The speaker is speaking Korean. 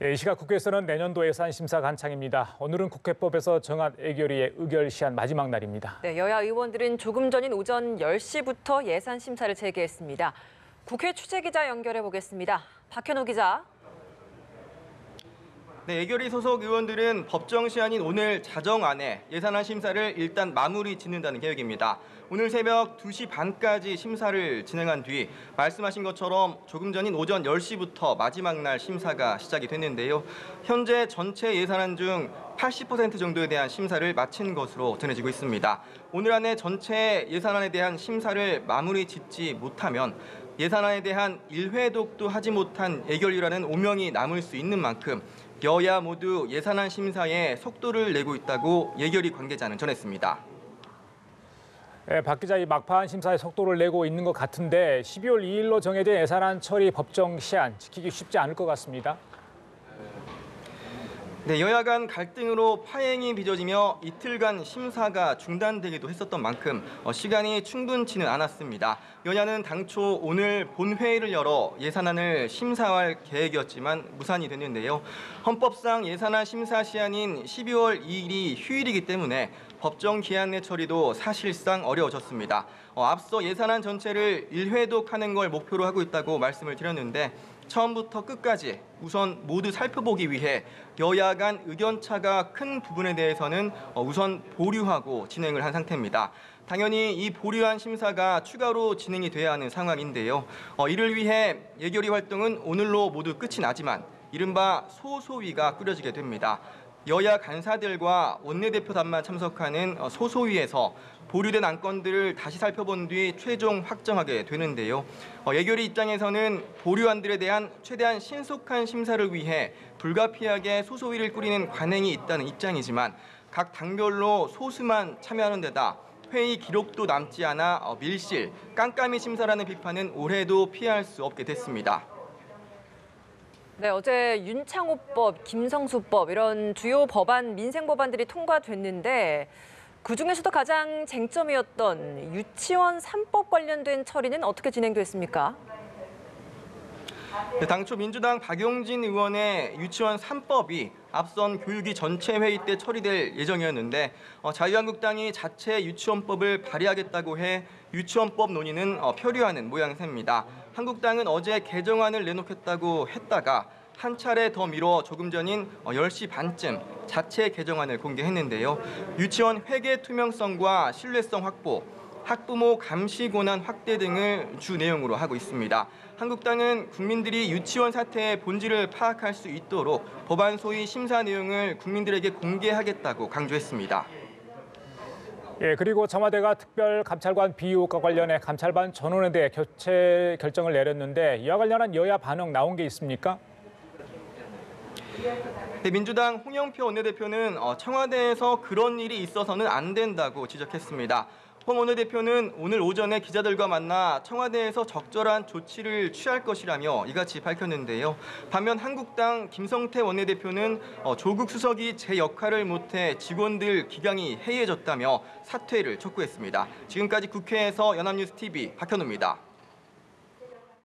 이 시각 국회에서는 내년도 예산 심사가 한창입니다. 오늘은 국회법에서 정한 예결위의 의결 시한 마지막 날입니다. 네, 여야 의원들은 조금 전인 오전 10시부터 예산 심사를 재개했습니다. 국회 취재기자 연결해 보겠습니다. 박현우 기자. 네, 예결위 소속 의원들은 법정 시한인 오늘 자정 안에 예산안 심사를 일단 마무리 짓는다는 계획입니다. 오늘 새벽 2시 반까지 심사를 진행한 뒤 말씀하신 것처럼 조금 전인 오전 10시부터 마지막 날 심사가 시작이 됐는데요. 현재 전체 예산안 중 80% 정도에 대한 심사를 마친 것으로 전해지고 있습니다. 오늘 안에 전체 예산안에 대한 심사를 마무리 짓지 못하면 예산안에 대한 1회독도 하지 못한 예결위라는 오명이 남을 수 있는 만큼 여야 모두 예산안 심사에 속도를 내고 있다고 예결위 관계자는 전했습니다. 네, 박 기자, 이 막판 심사에 속도를 내고 있는 것 같은데 12월 2일로 정해진 예산안 처리 법정 시한 지키기 쉽지 않을 것 같습니다. 네, 여야 간 갈등으로 파행이 빚어지며 이틀간 심사가 중단되기도 했었던 만큼 시간이 충분치는 않았습니다. 여야는 당초 오늘 본회의를 열어 예산안을 심사할 계획이었지만 무산이 됐는데요. 헌법상 예산안 심사 시한인 12월 2일이 휴일이기 때문에 법정 기한 내 처리도 사실상 어려워졌습니다. 앞서 예산안 전체를 1회독하는 걸 목표로 하고 있다고 말씀을 드렸는데 처음부터 끝까지 우선 모두 살펴보기 위해 여야 간 의견차가 큰 부분에 대해서는 우선 보류하고 진행을 한 상태입니다. 당연히 이 보류한 심사가 추가로 진행이 돼야 하는 상황인데요. 이를 위해 예결위 활동은 오늘로 모두 끝이 나지만 이른바 소소위가 꾸려지게 됩니다. 여야 간사들과 원내대표단만 참석하는 소소위에서 보류된 안건들을 다시 살펴본 뒤 최종 확정하게 되는데요. 예결위 입장에서는 보류안들에 대한 최대한 신속한 심사를 위해 불가피하게 소소위를 꾸리는 관행이 있다는 입장이지만 각 당별로 소수만 참여하는 데다 회의 기록도 남지 않아 밀실, 깜깜이 심사라는 비판은 올해도 피할 수 없게 됐습니다. 네, 어제 윤창호법, 김성수법 이런 주요 법안, 민생 법안들이 통과됐는데 그중에서도 가장 쟁점이었던 유치원 3법 관련된 처리는 어떻게 진행됐습니까? 네, 당초 민주당 박용진 의원의 유치원 3법이 앞선 교육위 전체 회의 때 처리될 예정이었는데 자유한국당이 자체 유치원법을 발의하겠다고 해 유치원법 논의는 표류하는 모양새입니다. 한국당은 어제 개정안을 내놓겠다고 했다가 한 차례 더 미뤄 조금 전인 10시 반쯤 자체 개정안을 공개했는데요. 유치원 회계 투명성과 신뢰성 확보, 학부모 감시 권한 확대 등을 주 내용으로 하고 있습니다. 한국당은 국민들이 유치원 사태의 본질을 파악할 수 있도록 법안 소위 심사 내용을 국민들에게 공개하겠다고 강조했습니다. 예, 그리고 청와대가 특별감찰관 비의혹과 관련해 감찰반 전원에 대해 교체 결정을 내렸는데 이와 관련한 여야 반응 나온 게 있습니까? 네, 민주당 홍영표 원내대표는 청와대에서 그런 일이 있어서는 안 된다고 지적했습니다. 홍 원내대표는 오늘 오전에 기자들과 만나 청와대에서 적절한 조치를 취할 것이라며 이같이 밝혔는데요. 반면 한국당 김성태 원내대표는 조국 수석이 제 역할을 못해 직원들 기강이 해이해졌다며 사퇴를 촉구했습니다. 지금까지 국회에서 연합뉴스 TV 박현우입니다.